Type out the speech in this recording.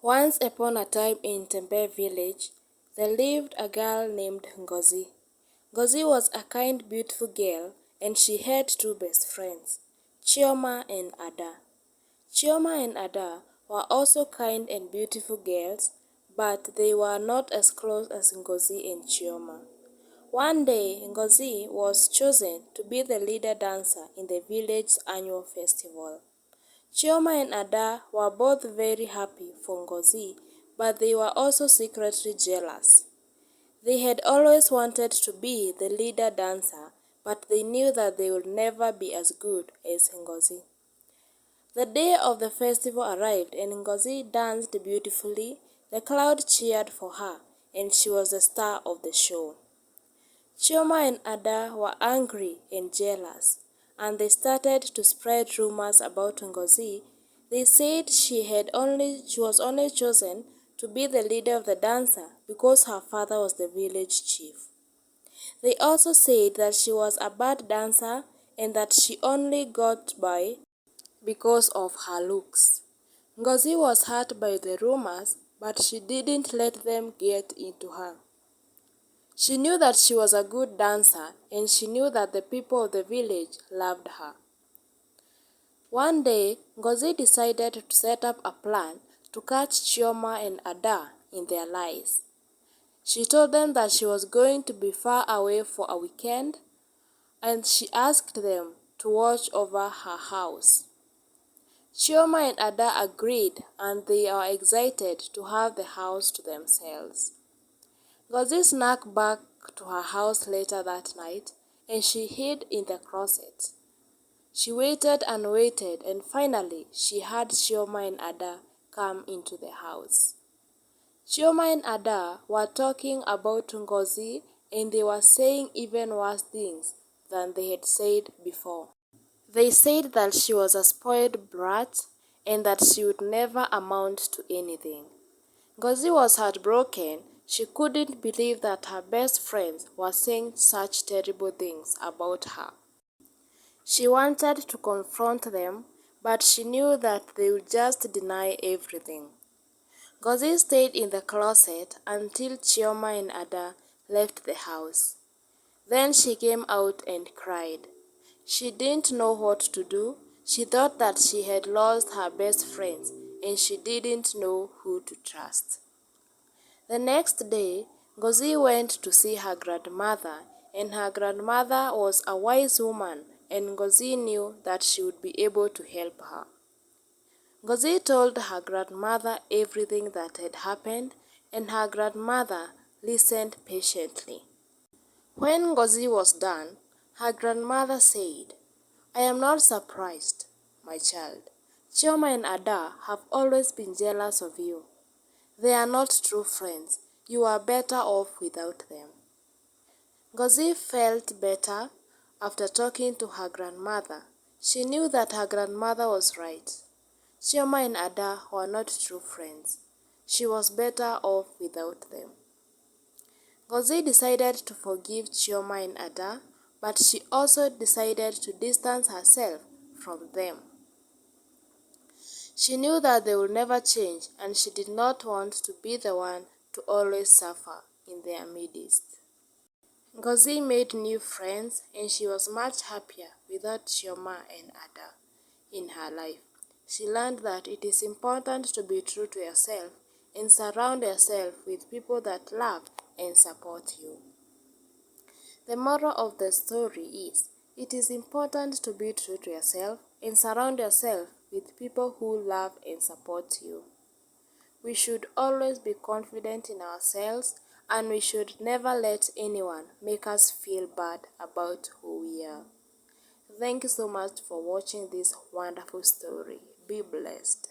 Once upon a time in Tembe village, there lived a girl named Ngozi. Ngozi was a kind, beautiful girl, and she had two best friends, Chioma and Ada. Chioma and Ada were also kind and beautiful girls, but they were not as close as Ngozi and Chioma. One day, Ngozi was chosen to be the leader dancer in the village's annual festival. Chioma and Ada were both very happy for Ngozi, but they were also secretly jealous. They had always wanted to be the leader dancer, but they knew that they would never be as good as Ngozi. The day of the festival arrived and Ngozi danced beautifully. The crowd cheered for her, and she was the star of the show. Chioma and Ada were angry and jealous, and they started to spread rumors about Ngozi. They said she was only chosen to be the leader of the dancer because her father was the village chief. They also said that she was a bad dancer and that she only got by because of her looks. Ngozi was hurt by the rumors, but she didn't let them get into her. She knew that she was a good dancer, and she knew that the people of the village loved her. One day, Ngozi decided to set up a plan to catch Chioma and Ada in their lies. She told them that she was going to be far away for a weekend, and she asked them to watch over her house. Chioma and Ada agreed, and they are excited to have the house to themselves. Ngozi snuck back to her house later that night, and she hid in the closet. She waited and waited, and finally she heard Chioma and Ada come into the house. Chioma and Ada were talking about Ngozi, and they were saying even worse things than they had said before. They said that she was a spoiled brat and that she would never amount to anything. Ngozi was heartbroken. She couldn't believe that her best friends were saying such terrible things about her. She wanted to confront them, but she knew that they would just deny everything. Ngozi stayed in the closet until Chioma and Ada left the house. Then she came out and cried. She didn't know what to do. She thought that she had lost her best friends and she didn't know who to trust. The next day, Ngozi went to see her grandmother, and her grandmother was a wise woman, and Ngozi knew that she would be able to help her. Ngozi told her grandmother everything that had happened, and her grandmother listened patiently. When Ngozi was done, her grandmother said, "I am not surprised, my child. Chioma and Ada have always been jealous of you. They are not true friends. You are better off without them." Ngozi felt better after talking to her grandmother. She knew that her grandmother was right. Chioma and Ada were not true friends. She was better off without them. Ngozi decided to forgive Chioma and Ada, but she also decided to distance herself from them. She knew that they would never change, and she did not want to be the one to always suffer in their midst. Ngozi made new friends, and she was much happier without Chioma and Ada in her life. She learned that it is important to be true to yourself and surround yourself with people that love and support you. The moral of the story is, it is important to be true to yourself and surround yourself with people who love and support you. We should always be confident in ourselves, and we should never let anyone make us feel bad about who we are. Thank you so much for watching this wonderful story. Be blessed.